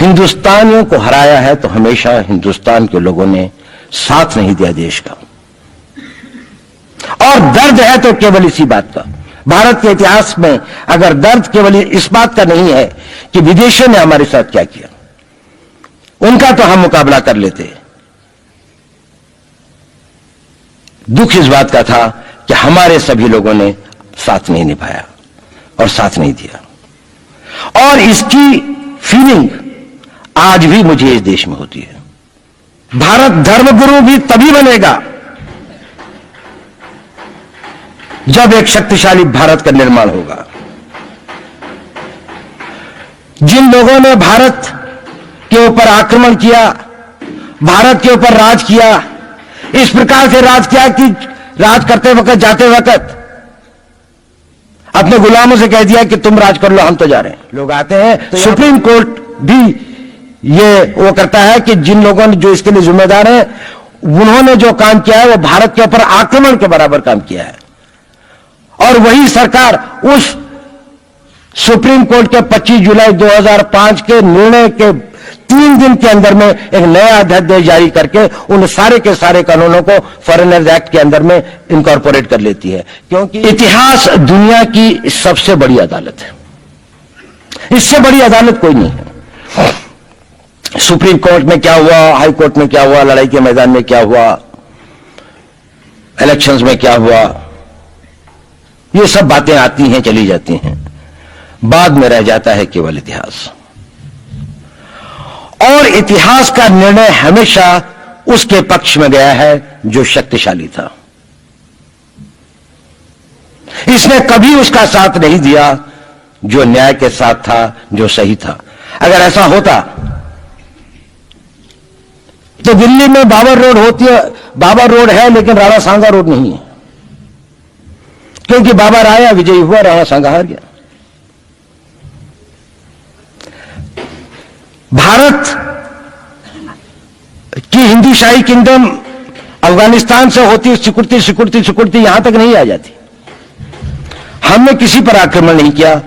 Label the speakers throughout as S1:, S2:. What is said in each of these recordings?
S1: हिंदुस्तानियों को हराया है तो हमेशा हिंदुस्तान के लोगों ने साथ नहीं दिया देश का, और दर्द है तो केवल इसी बात का। भारत के इतिहास में अगर दर्द केवल इस बात का नहीं है कि विदेशियों ने हमारे साथ क्या किया, उनका तो हम मुकाबला कर लेते, दुख इस बात का था कि हमारे सभी लोगों ने साथ नहीं निभाया और साथ नहीं दिया। और इसकी फीलिंग आज भी मुझे इस देश में होती है। भारत धर्मगुरु भी तभी बनेगा जब एक शक्तिशाली भारत का निर्माण होगा। जिन लोगों ने भारत के ऊपर आक्रमण किया, भारत के ऊपर राज किया, इस प्रकार से राज किया कि राज करते वक्त, जाते वक्त अपने गुलामों से कह दिया कि तुम राज कर लो, हम तो जा रहे हैं। लोग आते हैं तो सुप्रीम कोर्ट भी ये वो करता है कि जिन लोगों ने जो इसके लिए जिम्मेदार हैं, उन्होंने जो काम किया है वो भारत के ऊपर आक्रमण के बराबर काम किया है। और वही सरकार उस सुप्रीम कोर्ट के 25 जुलाई 2005 के निर्णय के 3 दिन के अंदर में एक नया अध्यादेश जारी करके उन सारे के सारे कानूनों को फॉरेनर्स एक्ट के अंदर में इनकॉर्पोरेट कर लेती है, क्योंकि इतिहास दुनिया की सबसे बड़ी अदालत है। इससे बड़ी अदालत कोई नहीं है। सुप्रीम कोर्ट में क्या हुआ, हाई कोर्ट में क्या हुआ, लड़ाई के मैदान में क्या हुआ, इलेक्शंस में क्या हुआ, ये सब बातें आती हैं, चली जाती हैं, बाद में रह जाता है केवल इतिहास। और इतिहास का निर्णय हमेशा उसके पक्ष में गया है जो शक्तिशाली था। इसने कभी उसका साथ नहीं दिया जो न्याय के साथ था, जो सही था। अगर ऐसा होता तो दिल्ली में बाबर रोड होती है, बाबर रोड है लेकिन राणा सांगा रोड नहीं है, क्योंकि बाबर आया, विजयी हुआ, राणा सांगा हार गया। भारत की हिंदूशाही किंगडम अफगानिस्तान से होती सिकुड़ती सिकुड़ती सिकुड़ती यहां तक नहीं आ जाती। हमने किसी पर आक्रमण नहीं किया,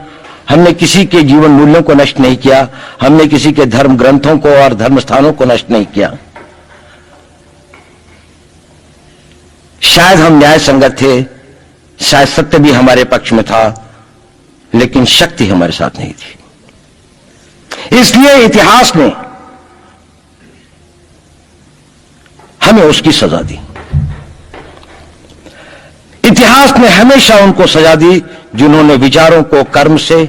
S1: हमने किसी के जीवन मूल्यों को नष्ट नहीं किया, हमने किसी के धर्म ग्रंथों को और धर्म स्थानों को नष्ट नहीं किया। शायद हम न्याय संगत थे, शायद सत्य भी हमारे पक्ष में था, लेकिन शक्ति हमारे साथ नहीं थी। इसलिए इतिहास ने हमें उसकी सजा दी। इतिहास ने हमेशा उनको सजा दी जिन्होंने विचारों को कर्म से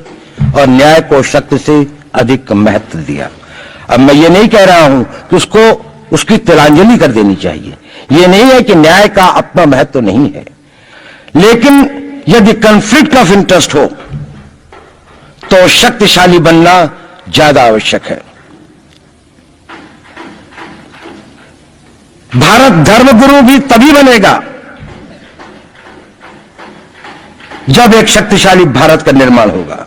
S1: और न्याय को शक्ति से अधिक महत्व दिया। अब मैं ये नहीं कह रहा हूं कि उसको उसकी तिलांजलि कर देनी चाहिए, ये नहीं है कि न्याय का अपना महत्व नहीं है, लेकिन यदि कॉन्फ्लिक्ट ऑफ इंटरेस्ट हो तो शक्तिशाली बनना ज्यादा आवश्यक है। भारत धर्मगुरु भी तभी बनेगा जब एक शक्तिशाली भारत का निर्माण होगा।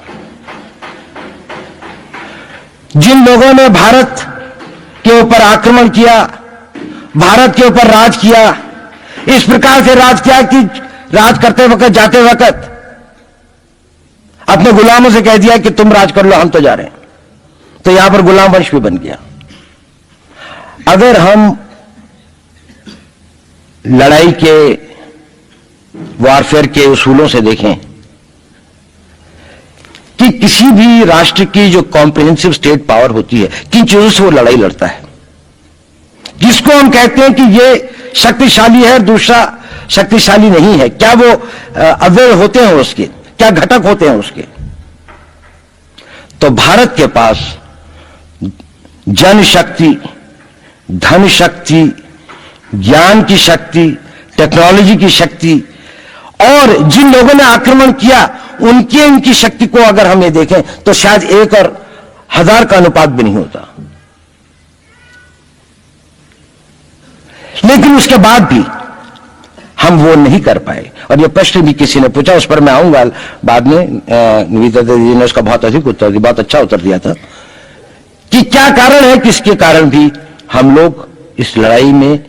S1: जिन लोगों ने भारत के ऊपर आक्रमण किया, भारत के ऊपर राज किया, इस प्रकार से राज किया कि राज करते वक्त, जाते वक्त अपने गुलामों से कह दिया कि तुम राज कर लो, हम तो जा रहे हैं, तो यहां पर गुलाम वंश भी बन गया। अगर हम लड़ाई के वॉरफेयर के उसूलों से देखें कि किसी भी राष्ट्र की जो कॉम्प्रिहेंसिव स्टेट पावर होती है, किन चीजों से वो लड़ाई लड़ता है, जिसको हम कहते हैं कि ये शक्तिशाली है, दूसरा शक्तिशाली नहीं है, क्या वो अवयव होते हैं उसके, क्या घटक होते हैं उसके। तो भारत के पास जनशक्ति, धन शक्ति, ज्ञान की शक्ति, टेक्नोलॉजी की शक्ति, और जिन लोगों ने आक्रमण किया उनकी शक्ति को अगर हम ये देखें तो शायद 1 और 1000 का अनुपात भी नहीं होता। लेकिन उसके बाद भी हम वो नहीं कर पाए। और ये प्रश्न भी किसी ने पूछा, उस पर मैं आऊंगा बाद में। निवेदिता जी ने उसका बहुत अधिक उत्तर दिया, बहुत अच्छा उत्तर दिया था कि क्या कारण है, किसके कारण भी हम लोग इस लड़ाई में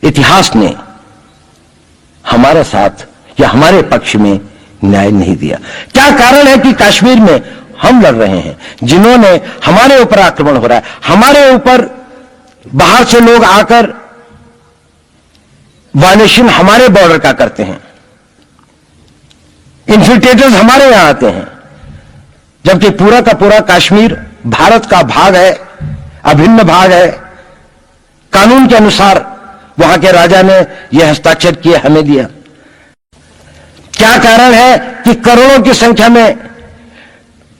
S1: इतिहास ने हमारे साथ या हमारे पक्ष में न्याय नहीं दिया। क्या कारण है कि कश्मीर में हम लड़ रहे हैं, जिन्होंने हमारे ऊपर आक्रमण हो रहा है, हमारे ऊपर बाहर से लोग आकर वायलेशन हमारे बॉर्डर का करते हैं, इन्फिल्ट्रेटर्स हमारे यहां आते हैं, जबकि पूरा का पूरा कश्मीर भारत का भाग है, अभिन्न भाग है। कानून के अनुसार वहां के राजा ने यह हस्ताक्षर किए, हमें दिया। क्या कारण है कि करोड़ों की संख्या में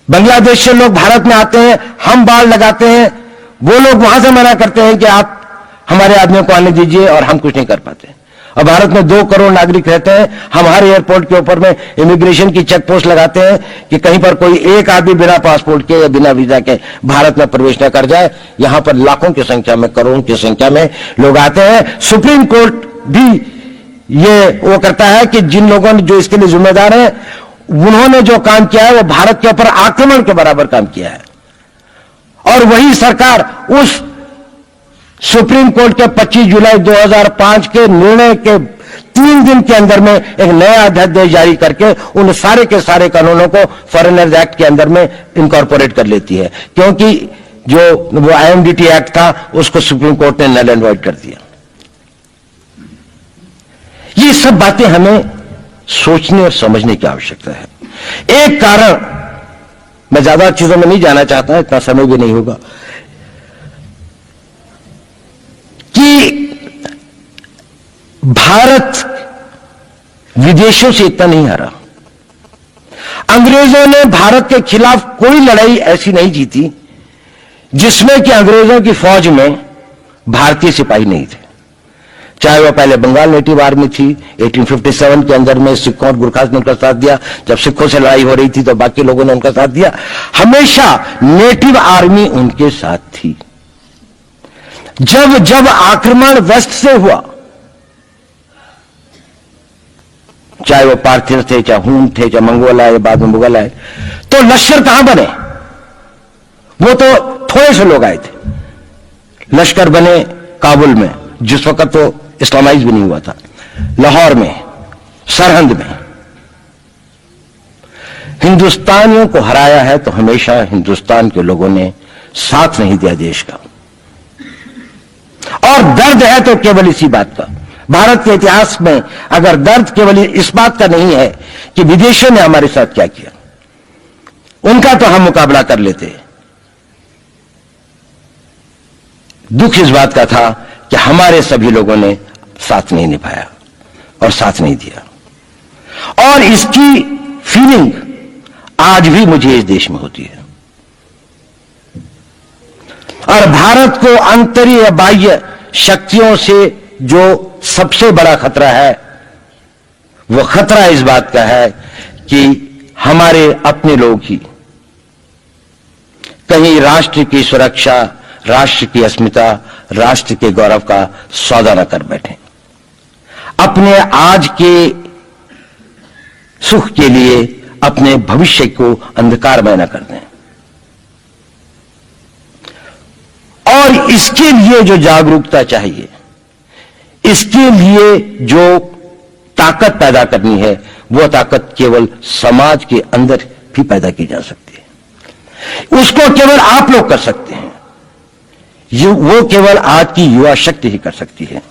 S1: बांग्लादेश से लोग भारत में आते हैं, हम बाड़ लगाते हैं, वो लोग वहां से मना करते हैं कि आप हमारे आदमियों को आने दीजिए, और हम कुछ नहीं कर पाते। और भारत में 2 करोड़ नागरिक रहते हैं, हम हर एयरपोर्ट के ऊपर में इमिग्रेशन की चेक पोस्ट लगाते हैं कि कहीं पर कोई एक आदमी बिना पासपोर्ट के या बिना वीजा के भारत में प्रवेश न कर जाए। यहां पर लाखों की संख्या में, करोड़ों की संख्या में लोग आते हैं। सुप्रीम कोर्ट भी ये वो करता है कि जिन लोगों ने जो इसके लिए जिम्मेदार हैं, उन्होंने जो काम किया है वो भारत के ऊपर आक्रमण के बराबर काम किया है। और वही सरकार उस सुप्रीम कोर्ट के 25 जुलाई 2005 के निर्णय के 3 दिन के अंदर में एक नया अध्यादेश जारी करके उन सारे के सारे कानूनों को फॉरेनर्स एक्ट के अंदर में इनकॉर्पोरेट कर लेती है, क्योंकि जो वो IMDT एक्ट था उसको सुप्रीम कोर्ट ने नल एंड वॉइड कर दिया। ये सब बातें हमें सोचने और समझने की आवश्यकता है। एक कारण, मैं ज्यादा चीजों में नहीं जाना चाहता, इतना समय भी नहीं होगा, कि भारत विदेशों से इतना नहीं हारा। अंग्रेजों ने भारत के खिलाफ कोई लड़ाई ऐसी नहीं जीती जिसमें कि अंग्रेजों की फौज में भारतीय सिपाही नहीं थे। चाहे वह पहले बंगाल नेटिव आर्मी थी, 1857 के अंदर में सिखों और गुरखास ने उनका साथ दिया। जब सिखों से लड़ाई हो रही थी तो बाकी लोगों ने उनका साथ दिया। हमेशा नेटिव आर्मी उनके साथ थी। जब जब आक्रमण वेस्ट से हुआ, चाहे वो पार्थिव थे, चाहे हून थे, चाहे मंगोल आए, बाद में मुगल आए, तो लश्कर कहां बने? वो तो थोड़े से लोग आए थे। लश्कर बने काबुल में, जिस वक्त तो इस्लामाइज भी नहीं हुआ था, लाहौर में, सरहंद में। हिंदुस्तानियों को हराया है तो हमेशा हिंदुस्तान के लोगों ने साथ नहीं दिया देश का। और दर्द है तो केवल इसी बात का। भारत के इतिहास में अगर दर्द केवल इस बात का नहीं है कि विदेशों ने हमारे साथ क्या किया, उनका तो हम मुकाबला कर लेते। दुख इस बात का था कि हमारे सभी लोगों ने साथ नहीं निभाया और साथ नहीं दिया। और इसकी फीलिंग आज भी मुझे इस देश में होती है। और भारत को आंतरिक या बाह्य शक्तियों से जो सबसे बड़ा खतरा है, वो खतरा इस बात का है कि हमारे अपने लोग ही कहीं राष्ट्र की सुरक्षा, राष्ट्र की अस्मिता, राष्ट्र के गौरव का सौदा न कर बैठे, अपने आज के सुख के लिए अपने भविष्य को अंधकारमय न कर दें। और इसके लिए जो जागरूकता चाहिए, इसके लिए जो ताकत पैदा करनी है, वो ताकत केवल समाज के अंदर भी पैदा की जा सकती है। उसको केवल आप लोग कर सकते हैं। वो केवल आज की युवा शक्ति ही कर सकती है।